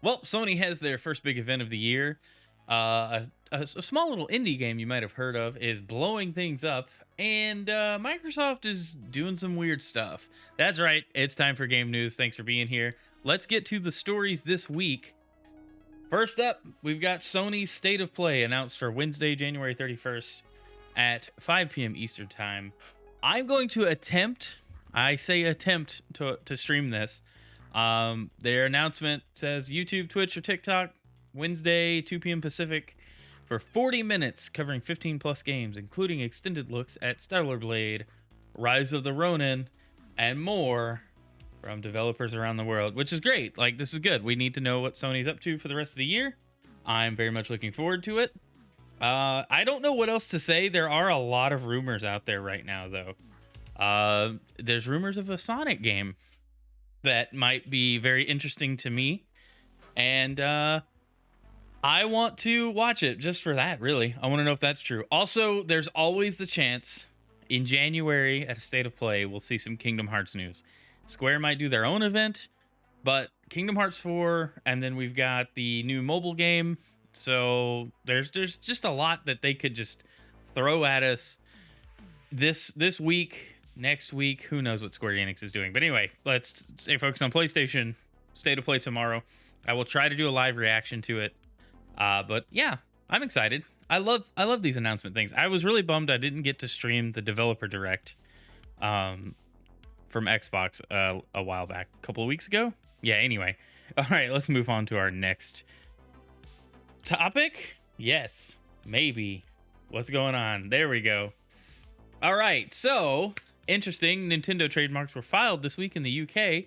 Well, Sony has their first big event of the year. A small little indie game you might have heard of is blowing things up, and Microsoft is doing some weird stuff. That's right, it's time for game news. Thanks for being here. Let's get to the stories this week. First up, we've got Sony's State of Play announced for Wednesday, January 31st at 5 p.m. Eastern Time. I'm going to attempt, I say attempt, to stream this. Their announcement says YouTube, Twitch, or TikTok, Wednesday, 2 p.m. Pacific, for 40 minutes, covering 15 plus games, including extended looks at Stellar Blade, Rise of the Ronin, and more from developers around the world, which is great. Like, this is good. We need to know what Sony's up to for the rest of the year. I'm very much looking forward to it. I don't know what else to say. There are a lot of rumors out there right now, though. There's rumors of a Sonic game that might be very interesting to me, and I want to watch it just for that, really. I want to know if that's true. Also, there's always the chance in January at a State of Play we'll see some Kingdom Hearts news. Square might do their own event, but Kingdom Hearts 4, and then we've got the new mobile game, so there's just a lot that they could just throw at us this week. Next week, who knows what Square Enix is doing. But anyway, let's stay focused on PlayStation. State of Play tomorrow. I will try to do a live reaction to it. But yeah, I'm excited. I love these announcement things. I was really bummed I didn't get to stream the developer direct from Xbox a while back, a couple of weeks ago. Yeah, anyway. All right, let's move on to our next topic. Yes, maybe. What's going on? There we go. All right, so interesting, Nintendo trademarks were filed this week in the UK.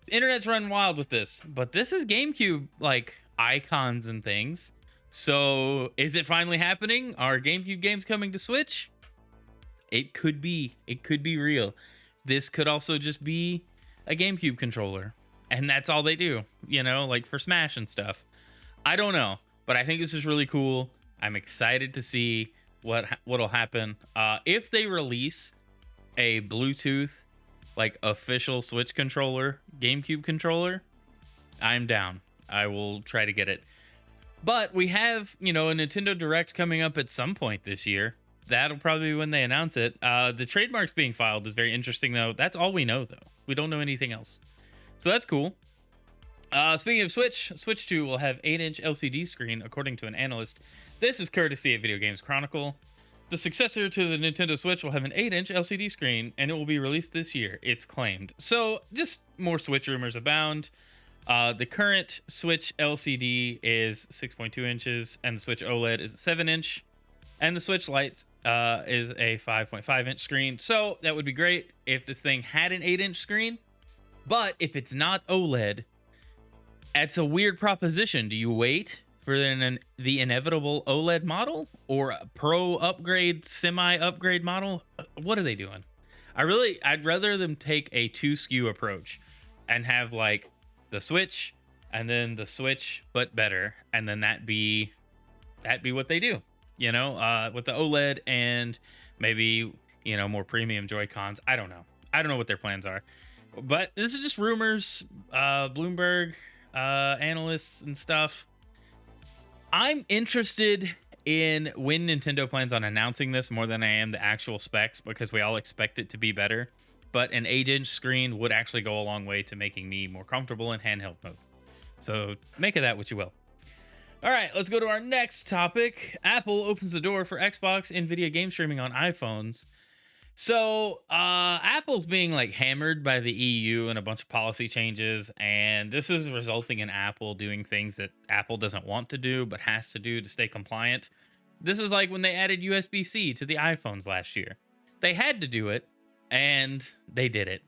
Internet's run wild with this, but this is GameCube, like, icons and things. So is it finally happening? Are GameCube games coming to Switch? It could be real. This could also just be a GameCube controller, and that's all they do, you know, like for Smash and stuff. I don't know, but I think this is really cool. I'm excited to see what'll happen if they release a Bluetooth, like, official Switch controller, GameCube controller. I'm down. I will try to get it. But we have, you know, a Nintendo Direct coming up at some point this year. That'll probably be when they announce it. The trademarks being filed is very interesting, though. That's all we know, though. We don't know anything else. So that's cool. Speaking of Switch, Switch 2 will have 8-inch LCD screen, according to an analyst. This is courtesy of Video Games Chronicle. The successor to the Nintendo Switch will have an 8-inch LCD screen, and it will be released this year, it's claimed. So, just more Switch rumors abound. The current Switch LCD is 6.2 inches, and the Switch OLED is 7-inch, and the Switch Lite is a 5.5-inch screen. So, that would be great if this thing had an 8-inch screen. But if it's not OLED, it's a weird proposition. Do you wait for the inevitable OLED model, or a pro upgrade, semi upgrade model? What are they doing? I'd rather them take a 2 SKU approach and have, like, the Switch and then the Switch but better, and then that be what they do, you know, with the OLED and maybe, you know, more premium Joy-Cons. I don't know what their plans are, but this is just rumors, Bloomberg analysts and stuff. I'm interested in when Nintendo plans on announcing this more than I am the actual specs, because we all expect it to be better. But an 8-inch screen would actually go a long way to making me more comfortable in handheld mode. So make of that what you will. All right, let's go to our next topic. Apple opens the door for Xbox, Nvidia game streaming on iPhones. So Apple's being, like, hammered by the EU and a bunch of policy changes, and this is resulting in Apple doing things that Apple doesn't want to do but has to do to stay compliant. This is like when they added USB-C to the iPhones last year. They had to do it, and they did it.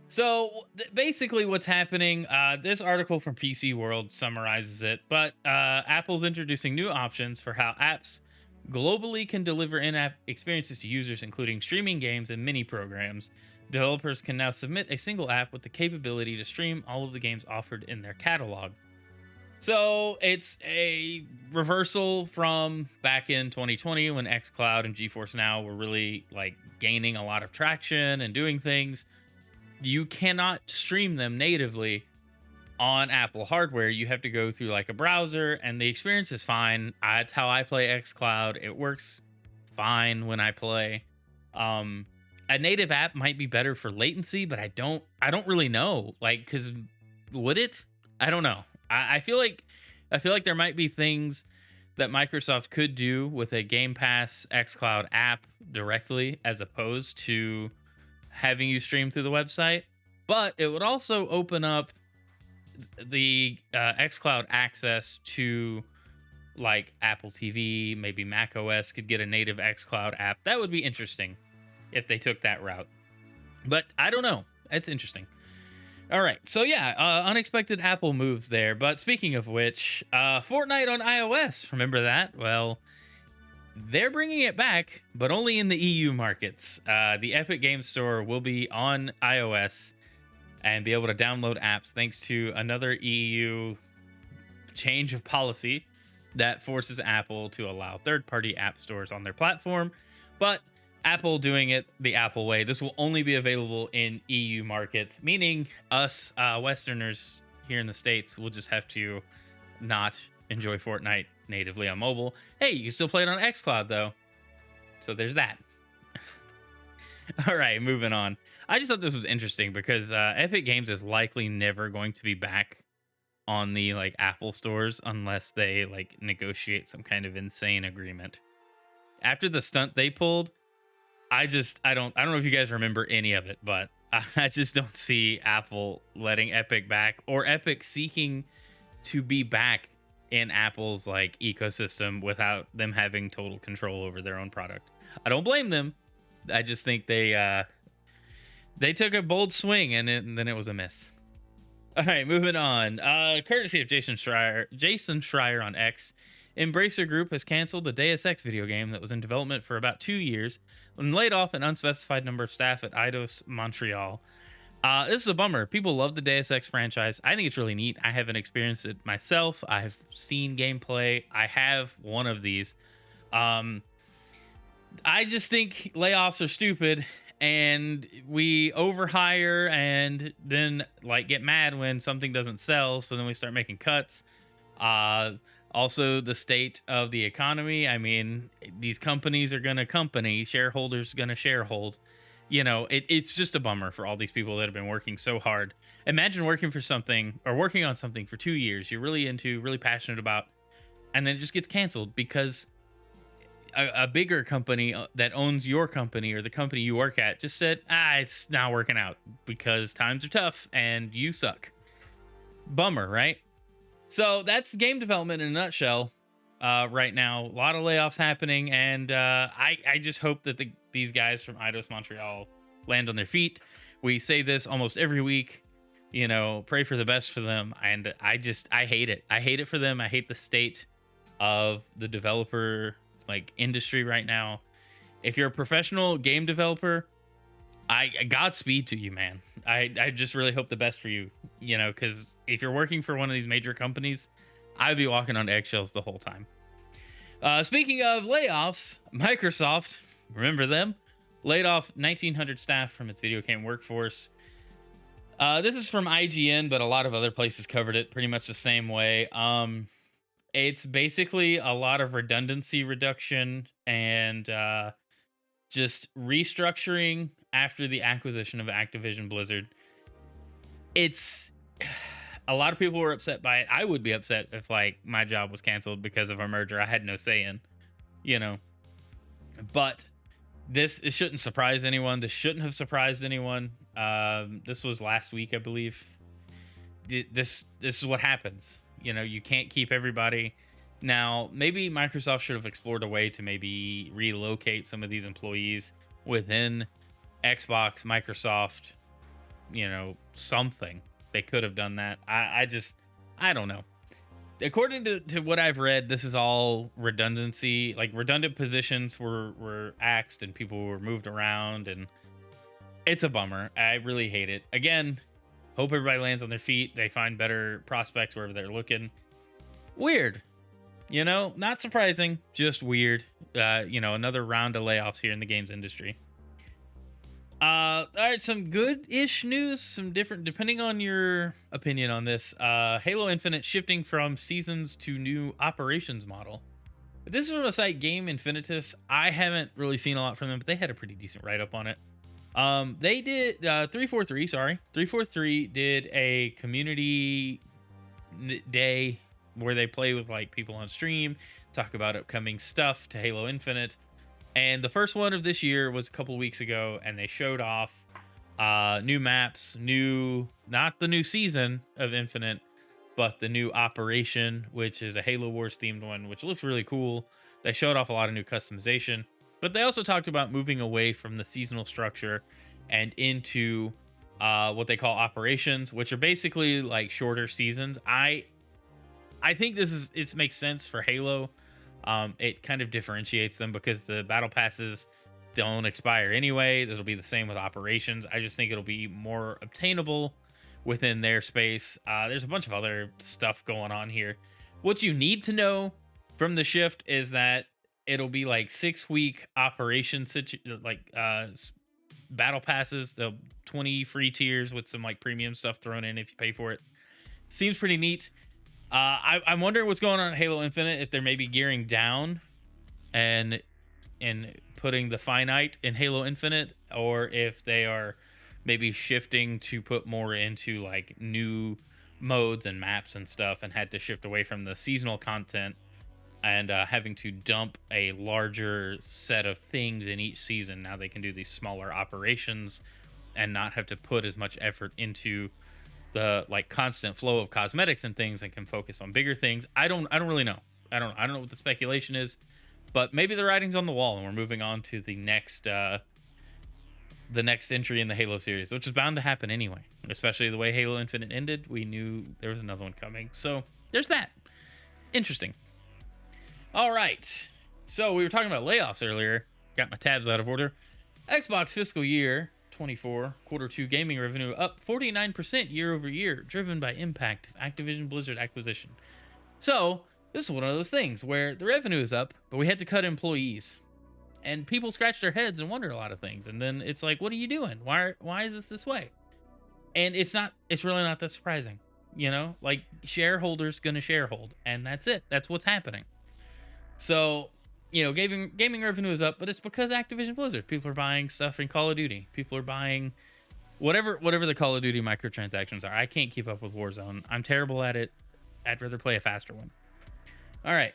So basically what's happening, this article from PC World summarizes it, but Apple's introducing new options for how apps globally can deliver in-app experiences to users, including streaming games and mini programs. Developers can now submit a single app with the capability to stream all of the games offered in their catalog. So it's a reversal from back in 2020 when Xcloud and GeForce Now were really, like, gaining a lot of traction and doing things. You cannot stream them natively on Apple hardware, you have to go through like a browser, and the experience is fine. That's how I play Xcloud. It works fine when I play. Um, a native app might be better for latency, but I don't really know. Like, cause would it? I don't know. I feel like there might be things that Microsoft could do with a Game Pass Xcloud app directly, as opposed to having you stream through the website. But it would also open up the Xcloud access to like Apple TV, maybe Mac OS could get a native Xcloud app. That would be interesting if they took that route. But I don't know. It's interesting. All right. So yeah, unexpected Apple moves there. But speaking of which, Fortnite on iOS, remember that? Well, they're bringing it back, but only in the EU markets. The Epic Games Store will be on iOS and be able to download apps thanks to another EU change of policy that forces Apple to allow third-party app stores on their platform. But Apple doing it the Apple way. This will only be available in EU markets, meaning us Westerners here in the States will just have to not enjoy Fortnite natively on mobile. Hey, you can still play it on Xcloud, though. So there's that. All right, moving on. I just thought this was interesting because Epic Games is likely never going to be back on the like Apple stores unless they like negotiate some kind of insane agreement. After the stunt they pulled, I don't know if you guys remember any of it, but I just don't see Apple letting Epic back, or Epic seeking to be back in Apple's like ecosystem without them having total control over their own product. I don't blame them. I just think they took a bold swing and then it was a miss. All right, moving on. Courtesy of Jason Schreier on X, Embracer Group has canceled the Deus Ex video game that was in development for about 2 years and laid off an unspecified number of staff at Eidos, Montreal. This is a bummer. People love the Deus Ex franchise. I think it's really neat. I haven't experienced it myself. I've seen gameplay. I have one of these. I just think layoffs are stupid, and we overhire and then like get mad when something doesn't sell, so then we start making cuts. Also, the state of the economy. I mean, these companies are gonna company, shareholders gonna sharehold. You know, it's just a bummer for all these people that have been working so hard. Imagine working for something or working on something for 2 years you're really into, really passionate about, and then it just gets canceled because a bigger company that owns your company or the company you work at just said, it's not working out because times are tough and you suck. Bummer, right? So that's game development in a nutshell. Right now, a lot of layoffs happening, and I just hope that these guys from Eidos Montreal land on their feet. We say this almost every week, you know, pray for the best for them, and I hate it. I hate it for them. I hate the state of the developer like industry right now. If you're a professional game developer, I Godspeed to you, man. I just really hope the best for you, you know, because if you're working for one of these major companies, I'd be walking on eggshells the whole time. Speaking of layoffs, Microsoft, remember them? Laid off 1,900 staff from its video game workforce. This is from IGN, but a lot of other places covered it pretty much the same way. It's basically a lot of redundancy reduction and just restructuring after the acquisition of Activision Blizzard. It's a lot of people were upset by it. I would be upset if like my job was canceled because of a merger I had no say in, you know. But it shouldn't surprise anyone. This shouldn't have surprised anyone. This was last week, I believe. This is what happens. You know, you can't keep everybody. Now, maybe Microsoft should have explored a way to maybe relocate some of these employees within Xbox, Microsoft, you know, something. They could have done that. I don't know. According to what I've read, this is all redundancy. Like, redundant positions were axed and people were moved around, and it's a bummer. I really hate it. Again, hope everybody lands on their feet. They find better prospects wherever they're looking. Weird. You know, not surprising, just weird. You know, another round of layoffs here in the games industry. All right, some good-ish news, some different, depending on your opinion on this. Halo Infinite shifting from seasons to new operations model. This is from a site Game Infinitus. I haven't really seen a lot from them, but they had a pretty decent write-up on it. They did 343. Sorry, 343 did a community day where they play with like people on stream, talk about upcoming stuff to Halo Infinite. And the first one of this year was a couple of weeks ago, and they showed off new maps, not the new season of Infinite, but the new operation, which is a Halo Wars themed one, which looks really cool. They showed off a lot of new customization, but they also talked about moving away from the seasonal structure and into what they call operations, which are basically like shorter seasons. I think it makes sense for Halo. It kind of differentiates them because the battle passes don't expire anyway. This will be the same with operations. I just think it'll be more obtainable within their space. There's a bunch of other stuff going on here. What you need to know from the shift is that it'll be like 6-week operations, battle passes, the 20 free tiers with some like premium stuff thrown in if you pay for it. Seems pretty neat. I'm wondering what's going on at Halo Infinite, if they're maybe gearing down and putting the finite in Halo Infinite, or if they are maybe shifting to put more into like new modes and maps and stuff, and had to shift away from the seasonal content and having to dump a larger set of things in each season. Now they can do these smaller operations and not have to put as much effort into the like constant flow of cosmetics and things, and can focus on bigger things. I don't really know. I don't know what the speculation is, but maybe the writing's on the wall and we're moving on to the next entry in the Halo series, which is bound to happen anyway. Especially the way Halo Infinite ended, we knew there was another one coming. So there's that. Interesting. All right. So we were talking about layoffs earlier. Got my tabs out of order. Xbox fiscal year 24 Q2 gaming revenue up 49% year over year, driven by impact of Activision Blizzard acquisition. So this is one of those things where the revenue is up, but we had to cut employees, and people scratch their heads and wonder a lot of things. And then it's like, what are you doing? Why is this way? And it's really not that surprising, like shareholders gonna sharehold, and that's it. That's what's happening. So gaming revenue is up, but it's because Activision Blizzard. People are buying stuff in Call of Duty. People are buying whatever the Call of Duty microtransactions are. I can't keep up with Warzone. I'm terrible at it. I'd rather play a faster one. All right.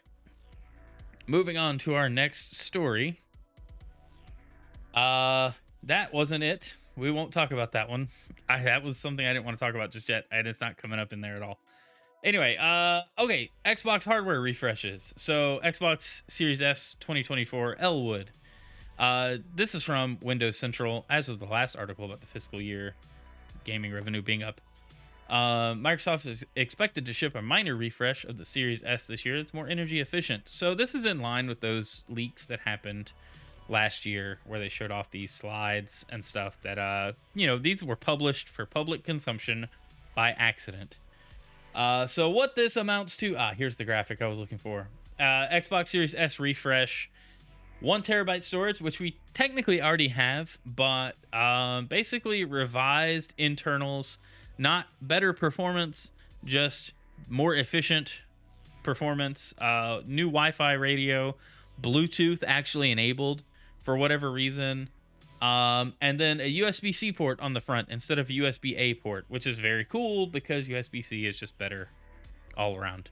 Moving on to our next story. That wasn't it. We won't talk about that one. That was something I didn't want to talk about just yet, and it's not coming up in there at all. Anyway, okay, Xbox hardware refreshes. So Xbox Series S 2024 Ellewood. This is from Windows Central, as was the last article about the fiscal year gaming revenue being up. Microsoft is expected to ship a minor refresh of the Series S this year that's more energy efficient. So this is in line with those leaks that happened last year where they showed off these slides and stuff that, these were published for public consumption by accident. So what this amounts to, here's the graphic I was looking for. Xbox Series S refresh, 1 terabyte storage, which we technically already have, but basically revised internals, not better performance, just more efficient performance, new Wi-Fi radio, Bluetooth actually enabled for whatever reason, and then a USB-C port on the front instead of a USB-A port, which is very cool because USB-C is just better all around.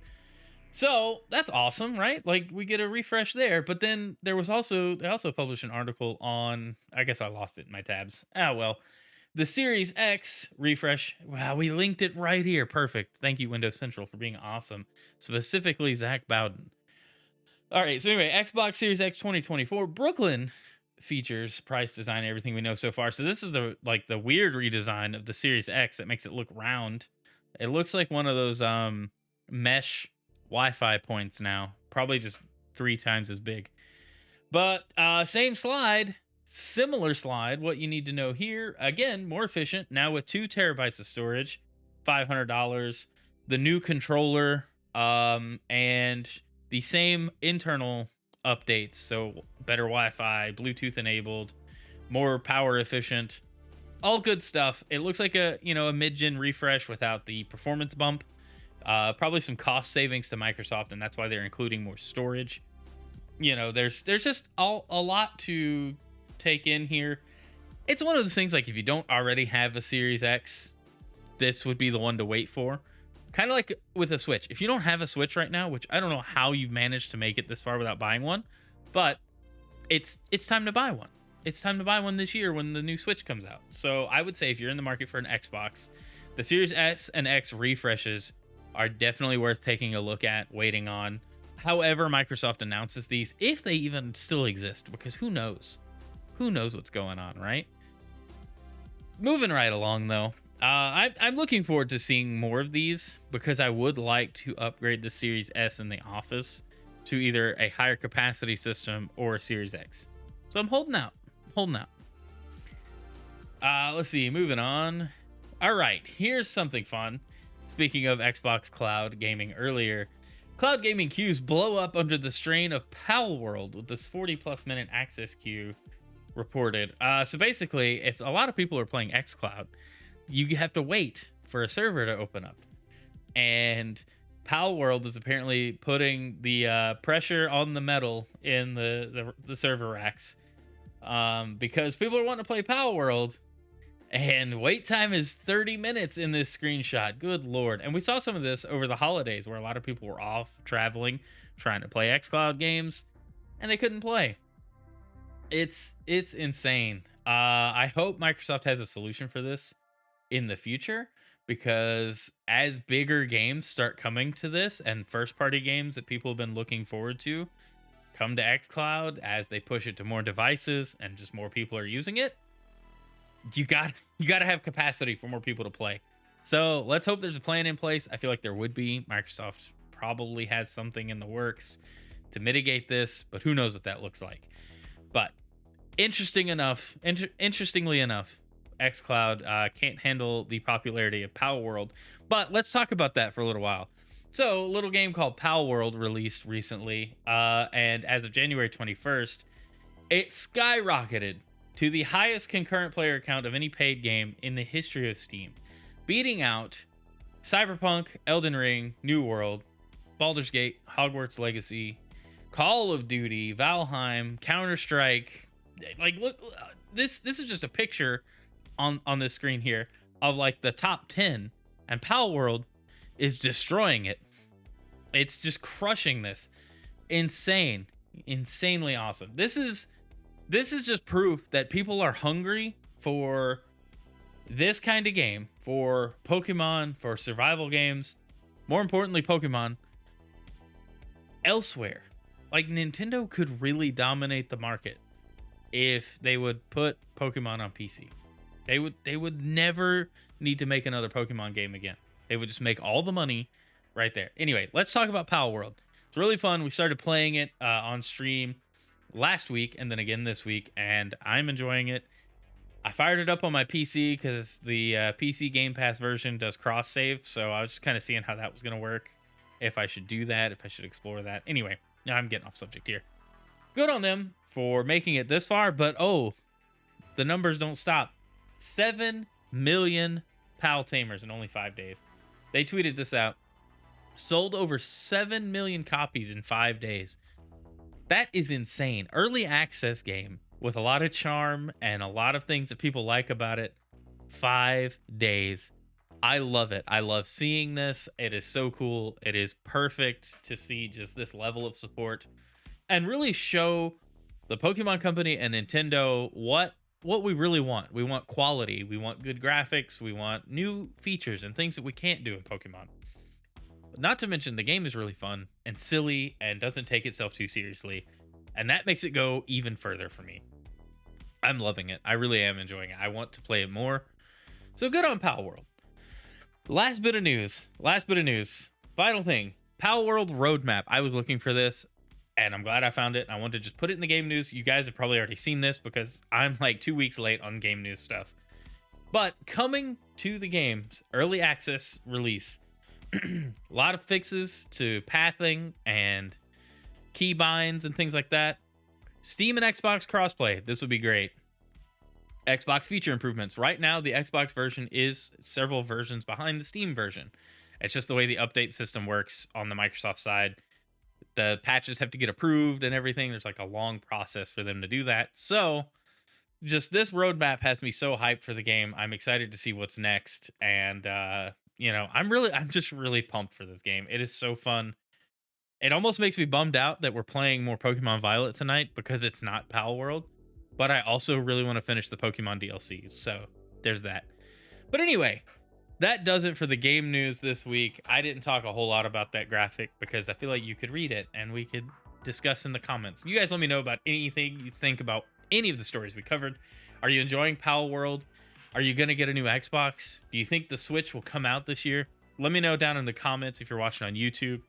So that's awesome, right? Like we get a refresh there, but then they also published an article on, I guess I lost it in my tabs. The Series X refresh. Wow, we linked it right here. Perfect. Thank you, Windows Central, for being awesome. Specifically, Zach Bowden. All right, so anyway, Xbox Series X 2024 Brooklin features, price, design, everything we know so far. So this is the weird redesign of the Series X that makes it look round. It looks like one of those mesh Wi-Fi points now, probably just 3 times as big. But same slide, similar slide. What you need to know here, again, more efficient now with 2 terabytes of storage, $500. The new controller, and the same internal updates, so better Wi-Fi, Bluetooth enabled, more power efficient, all good stuff. It looks like a mid-gen refresh without the performance bump. Probably some cost savings to Microsoft, and that's why they're including more storage. There's just a lot to take in here. It's one of those things, like, if you don't already have a Series X, this would be the one to wait for. Kind of like with a Switch. If you don't have a Switch right now, which I don't know how you've managed to make it this far without buying one, but it's time to buy one. It's time to buy one this year when the new Switch comes out. So I would say if you're in the market for an Xbox, the Series S and X refreshes are definitely worth taking a look at, waiting on. However Microsoft announces these, if they even still exist, because who knows? Who knows what's going on, right? Moving right along, though. I'm looking forward to seeing more of these, because I would like to upgrade the Series S in the office to either a higher capacity system or a Series X. So I'm holding out. Let's see, moving on. All right, here's something fun. Speaking of Xbox Cloud gaming earlier, cloud gaming queues blow up under the strain of Palworld, with this 40+ minute access queue reported. So basically, if a lot of people are playing Xcloud, you have to wait for a server to open up. And Palworld is apparently putting the pressure on the metal in the server racks, because people are wanting to play Palworld, and wait time is 30 minutes in this screenshot. Good lord. And we saw some of this over the holidays, where a lot of people were off traveling, trying to play Xcloud games, and they couldn't play. It's insane. I hope Microsoft has a solution for this in the future, because as bigger games start coming to this, and first party games that people have been looking forward to come to Xcloud, as they push it to more devices and just more people are using it, you got to have capacity for more people to play. So let's hope there's a plan in place. I feel like there would be. Microsoft probably has something in the works to mitigate this, but who knows what that looks like. But interestingly enough, Xcloud can't handle the popularity of Palworld. But let's talk about that for a little while. So, a little game called Palworld released recently, and as of January 21st, it skyrocketed to the highest concurrent player count of any paid game in the history of Steam, beating out Cyberpunk, Elden Ring, New World, Baldur's Gate, Hogwarts Legacy, Call of Duty, Valheim, Counter-Strike. Like, look, this is just a picture on this screen here of like the top 10, and Palworld is destroying it. It's just crushing this. Insanely awesome. This is just proof that people are hungry for this kind of game, for Pokemon, for survival games, more importantly Pokemon, elsewhere. Like, Nintendo could really dominate the market if they would put Pokemon on PC. They would never need to make another Pokemon game again. They would just make all the money right there. Anyway, let's talk about Palworld. It's really fun. We started playing it on stream last week and then again this week, and I'm enjoying it. I fired it up on my PC because the PC GamePass version does cross save, so I was just kind of seeing how that was going to work, if I should do that, if I should explore that. Anyway, now I'm getting off subject here. Good on them for making it this far, but the numbers don't stop. 7 million PAL Tamers in only 5 days. They tweeted this out. Sold over 7 million copies in 5 days. That is insane. Early access game with a lot of charm and a lot of things that people like about it. 5 days. I love it. I love seeing this. It is so cool. It is perfect to see just this level of support and really show the Pokemon Company and Nintendo what we really want. We want quality. We want good graphics. We want new features and things that we can't do in Pokemon. Not to mention, the game is really fun and silly and doesn't take itself too seriously. And that makes it go even further for me. I'm loving it. I really am enjoying it. I want to play it more. So good on Palworld. Last bit of news. Final thing. Palworld Roadmap. I was looking for this, and I'm glad I found it. I wanted to just put it in the game news. You guys have probably already seen this because I'm like 2 weeks late on game news stuff. But coming to the game's early access release, a lot of fixes to pathing and keybinds and things like that. Steam and Xbox crossplay. This would be great. Xbox feature improvements. Right now, the Xbox version is several versions behind the Steam version. It's just the way the update system works on the Microsoft side. The patches have to get approved and everything. There's like a long process for them to do that. So, just this roadmap has me so hyped for the game. I'm excited to see what's next. And, I'm just really pumped for this game. It is so fun. It almost makes me bummed out that we're playing more Pokemon Violet tonight because it's not Palworld. But I also really want to finish the Pokemon DLC. So there's that. But anyway, that does it for the game news this week. I didn't talk a whole lot about that graphic because I feel like you could read it and we could discuss in the comments. You guys let me know about anything you think about any of the stories we covered. Are you enjoying Palworld? Are you going to get a new Xbox? Do you think the Switch will come out this year? Let me know down in the comments if you're watching on YouTube.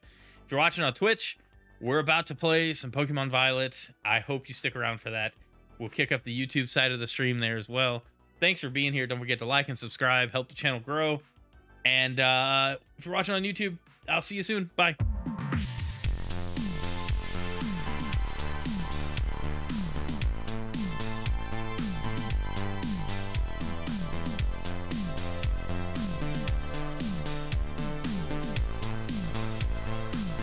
If you're watching on Twitch, we're about to play some Pokemon Violet. I hope you stick around for that. We'll kick up the YouTube side of the stream there as well. Thanks for being here. Don't forget to like and subscribe. Help the channel grow. And if you're watching on YouTube, I'll see you soon. Bye.